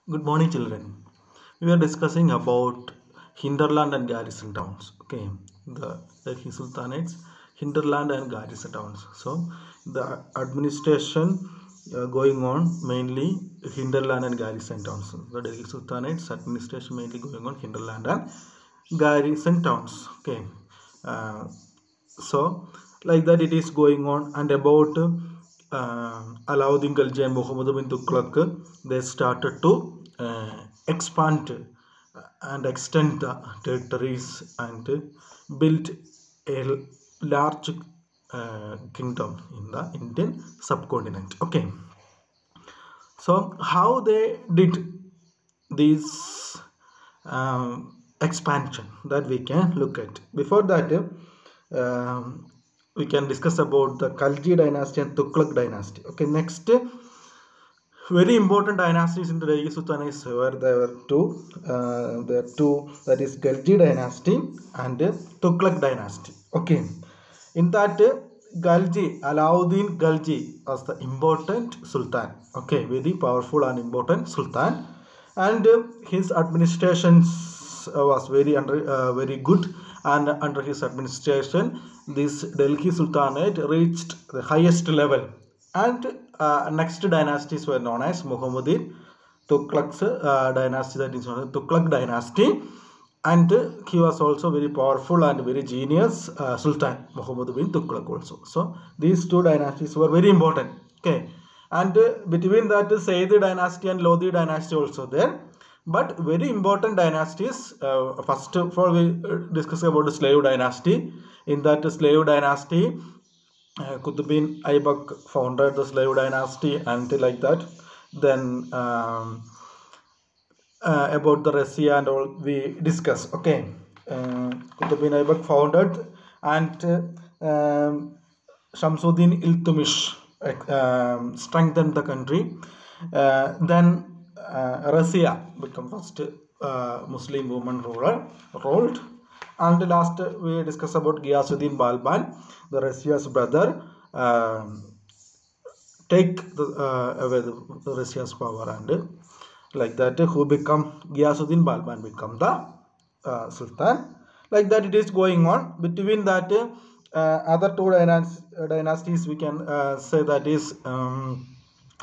Good morning, children. We are discussing about hinterland and garrison towns. Okay, the Delhi Sultanate's hinterland and garrison towns. So, the administration going on mainly hinterland and garrison towns. The Delhi Sultanate's administration mainly going on hinterland and garrison towns. Okay, uh, so like that it is going on, and about Alauddin Khalji and Muhammad bin Tughlaq, they started to expand and extend the territories and build a large kingdom in the Indian subcontinent. Okay, so how they did this expansion, that we can look at. Before that, we can discuss about the Khalji dynasty and Tughlaq dynasty. Okay, next, very important dynasties in the Delhi Sultanates were there were two. There are two, that is Khalji dynasty and Tughlaq dynasty. Okay, in that Alauddin Khalji was the important sultan. Okay, very powerful and important sultan, and his administration was very good. And under his administration, this Delhi Sultanate reached the highest level. And next dynasties were known as Muhammadid, Tughlaq's dynasty, that is known as Tughlaq dynasty. And he was also very powerful and very genius Sultan, Muhammad bin Tughlaq also. So these two dynasties were very important. Okay, and between that, Sayyid dynasty and Lodi dynasty also there. But very important dynasties. First of all, we discuss about the slave dynasty. In that slave dynasty, Qutb bin Aybak founded the slave dynasty, and like that. Then about the Russia and all we discuss. Okay, Qutb bin Aybak founded, and Shamsuddin Iltutmish strengthened the country. Then Russia became first Muslim woman ruler ruled, and last we discuss about Ghiyasuddin Balban, the Russia's brother, take away the Russia's power, and like that who become Ghiyasuddin Balban become the Sultan. Like that it is going on. Between that, other two dynasties we can say, that is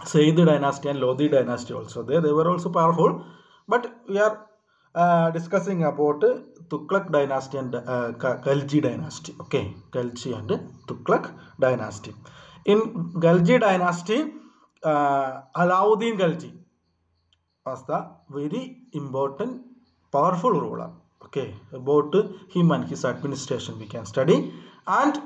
Sayyid dynasty and Lodi dynasty also there. They were also powerful, but we are discussing about Tughlaq dynasty and Khalji dynasty. Okay, Khalji and Tughlaq dynasty. In Khalji dynasty, Alauddin Khalji was the very important, powerful ruler. Okay, about him and his administration we can study, and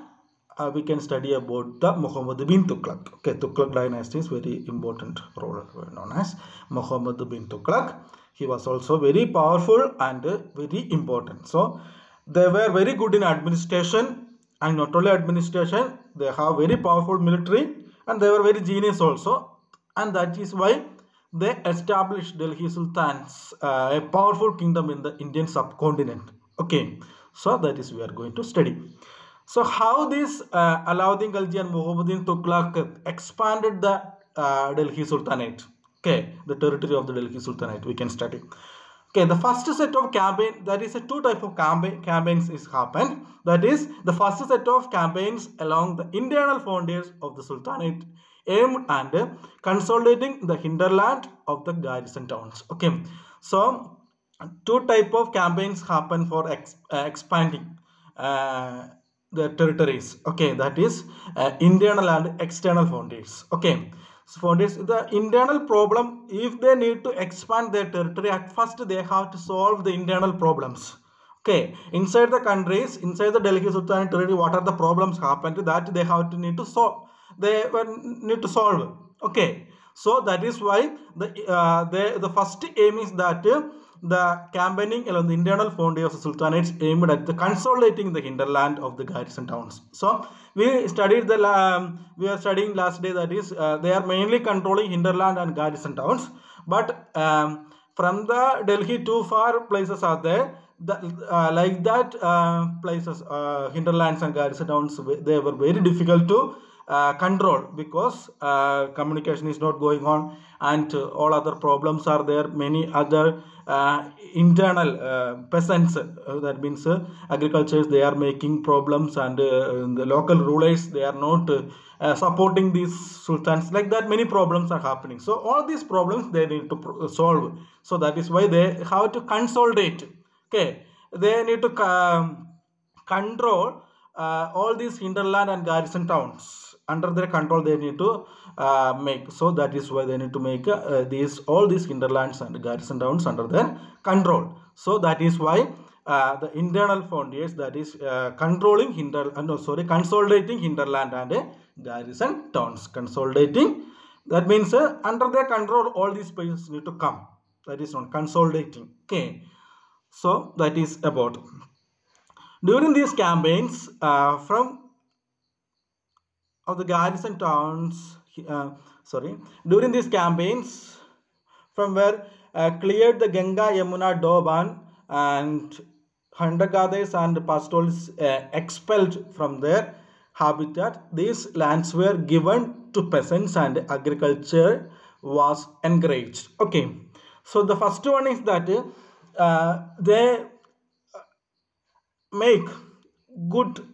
we can study about the Muhammad bin Tughlaq. Okay, Tughlaq dynasty is very important ruler known as Muhammad bin Tughlaq. He was also very powerful and very important. So they were very good in administration, and not only administration, they have very powerful military, and they were very genius also, and that is why they established Delhi Sultans, a powerful kingdom in the Indian subcontinent. Okay, so that is we are going to study. So how this Alauddin Khalji and Muhammadin Tughlaq expanded the Delhi Sultanate. Okay, the territory of the Delhi Sultanate we can study. Okay, the first set of campaign, that is a two type of campaigns is happened. That is the first set of campaigns along the internal frontiers of the Sultanate, aimed and consolidating the hinterland of the garrison towns. Okay, so two type of campaigns happen for expanding the territories. Okay, that is internal and external frontiers. Okay, so frontiers, the internal problem, if they need to expand their territory, at first they have to solve the internal problems. Okay, inside the countries, inside the Delhi Sultanate territory, what are the problems happened, that they have to need to solve. They need to solve. Okay, so that is why the first aim is that the campaigning along the internal frontiers of the sultanates aimed at the consolidating the hinterland of the garrison towns. So we studied we are studying last day, that is they are mainly controlling hinterland and garrison towns, but from the Delhi too far places are there. Like that places, hinterlands and garrison towns, they were very difficult to control, because communication is not going on, and all other problems are there. Many other internal peasants, that means agricultures, they are making problems, and the local rulers, they are not supporting these sultans. Like that, many problems are happening. So all these problems they need to solve. So that is why they have to consolidate. Okay, they need to control all these hinterland and garrison towns. Under their control they need to make. So that is why they need to make these all these hinterlands and garrison towns under their control. So that is why the internal frontiers, that is controlling consolidating hinterland and garrison towns. Consolidating, that means under their control all these places need to come. That is not consolidating. Okay, so that is about. During these campaigns from of the garrison towns, during these campaigns from where cleared the Ganga, Yamuna, Doban, and hunter-gatherers and pastoralists expelled from their habitat, these lands were given to peasants and agriculture was encouraged. Okay, so the first one is that they make good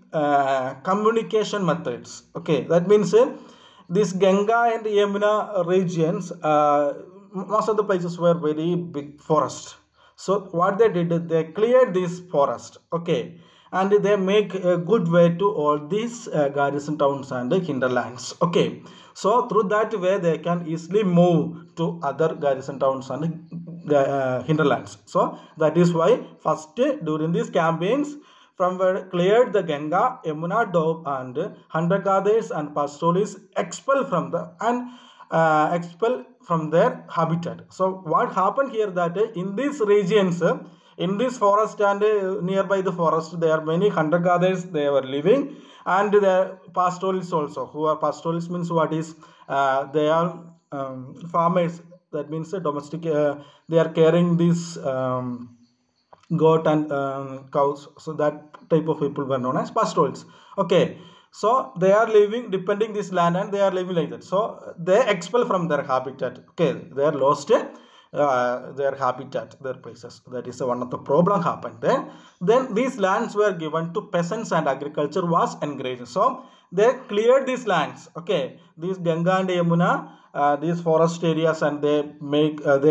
communication methods. Okay, that means this Ganga and Yamuna regions, most of the places were very big forest. So what they did, they cleared this forest. Okay, and they make a good way to all these garrison towns and hinterlands. Okay, so through that way they can easily move to other garrison towns and hinterlands. So that is why first during these campaigns from where cleared the Ganga, Yamuna, Doab, and hunter-gatherers and pastoralists expel from their habitat. So what happened here, that in these regions, in this forest and nearby the forest, there are many hunter-gatherers they were living, and the pastoralists also. Who are pastoralists means what is they are farmers. That means domestic. They are carrying these goat and cows. So that type of people were known as pastoralists. Okay, so they are living depending this land and they are living like that. So they expel from their habitat. Okay, they are lost their habitat, their places. That is one of the problem happened there. Then these lands were given to peasants and agriculture was encouraged. So they cleared these lands. Okay, these Ganga and Yamuna, these forest areas, and they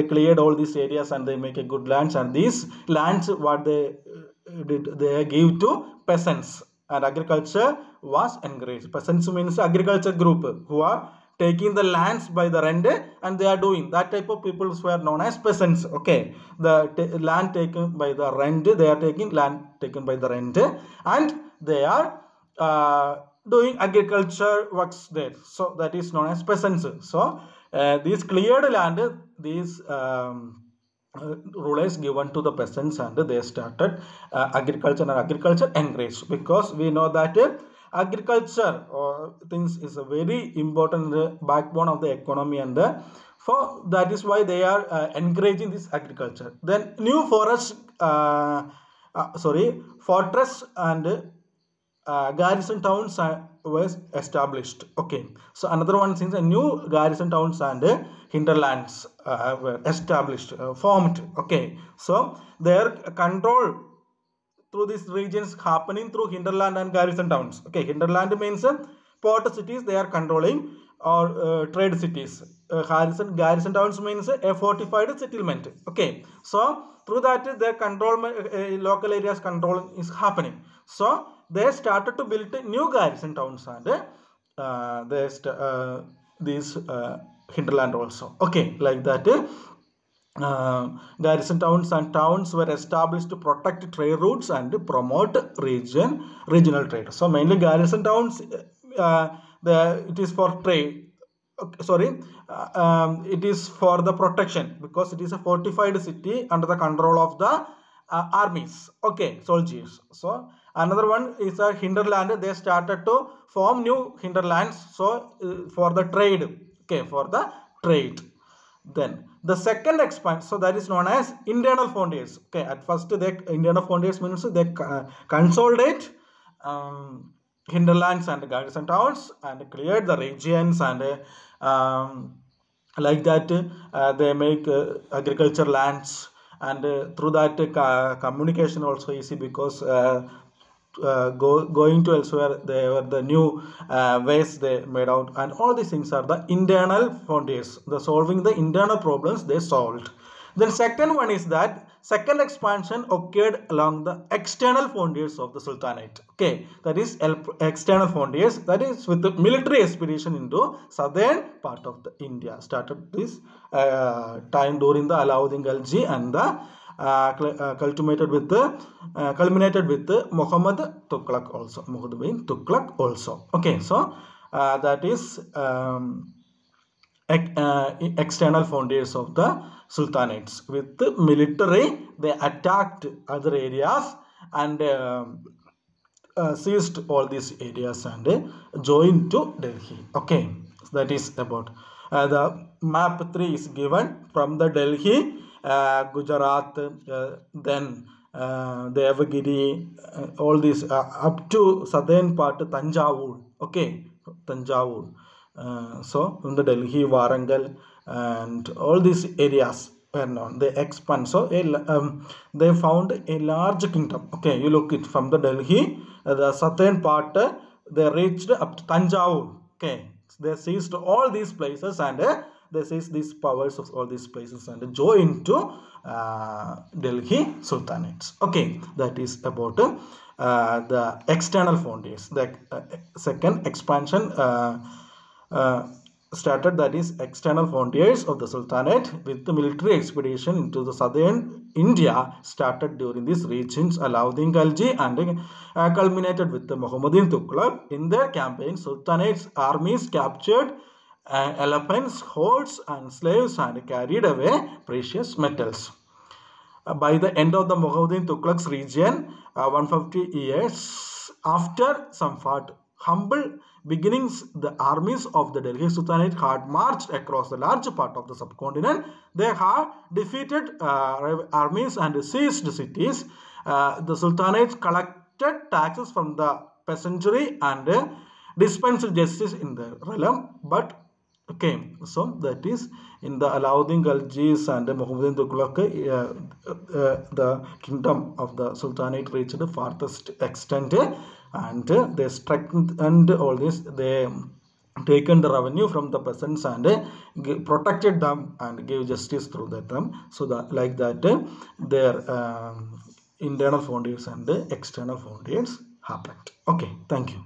cleared all these areas and they make a good lands, and these lands what they did, they give to peasants, and agriculture was encouraged. Peasants means agriculture group who are taking the lands by the rent, and they are doing that type of people were known as peasants. Okay, the land taken by the rent, they are taking land taken by the rent, and they are doing agriculture works there. So that is known as peasants. So these cleared land, these rulers given to the peasants, and they started agriculture, and agriculture encouraged, because we know that agriculture or things is a very important backbone of the economy, and for that is why they are encouraging this agriculture. Then new fortress and garrison towns was established. Okay, so another one, since a new garrison towns and hinterlands were established, formed. Okay, so their control through these regions happening through hinterland and garrison towns. Okay, hinterland means port cities they are controlling, or trade cities. Garrison towns means a fortified settlement. Okay, so through that their control, local areas control is happening. So they started to build new garrison towns and these hinterland also. Okay, like that. Garrison towns and towns were established to protect trade routes and promote regional trade. So mainly garrison towns, it is for trade. Okay, it is for the protection, because it is a fortified city under the control of the armies. Okay, soldiers. So another one is a hinterland. They started to form new hinterlands. So for the trade. Okay, for the trade. Then the second expansion, so that is known as internal frontiers. Okay, at first the internal frontiers means they consolidate hinterlands and garrison towns and cleared the regions and like that they make agriculture lands and through that communication also easy because going to elsewhere they were the new ways they made out, and all these things are the internal frontiers, the solving the internal problems they solved. Then second one is that second expansion occurred along the external frontiers of the sultanate. Okay, that is external frontiers, that is with the military expedition into southern part of the India started this time during the Alauddin Khalji and the culminated with the Muhammad Tughlaq also, Muhammad bin Tughlaq also. Okay, so that is external frontiers of the sultanates. With the military, they attacked other areas and seized all these areas and joined to Delhi. Okay, so that is about the map 3 is given from the Delhi, Gujarat, then Devagiri, all these up to southern part Tanjavur. Okay, Tanjavur. So from the Delhi, Warangal, and all these areas were known. They expand. So they found a large kingdom. Okay, you look it from the Delhi, the southern part. They reached up to Tanjavur. Okay, they seized all these places and they seized these powers of all these places and joined to Delhi Sultanates. Okay, that is about the external frontiers. The second expansion started, that is external frontiers of the Sultanate with the military expedition into the southern India started during these regions. Alauddin Khalji and culminated with the Muhammadin Tughlaq. In their campaign, Sultanate's armies captured elephants, horses and slaves and carried away precious metals. By the end of the Muhammadin Tughlaq's region, 150 years after some humble beginnings, the armies of the Delhi Sultanate had marched across the large part of the subcontinent. They had defeated armies and seized cities. The Sultanate collected taxes from the peasantry and dispensed justice in the realm. But okay, so that is in the Alauddin Khalji's and Muhammadin Tughlaq, the kingdom of the Sultanate reached the farthest extent, and they strengthened all this. They taken the revenue from the peasants and protected them and gave justice through that them. So that like that their internal frontiers and external frontiers happened. Okay, thank you.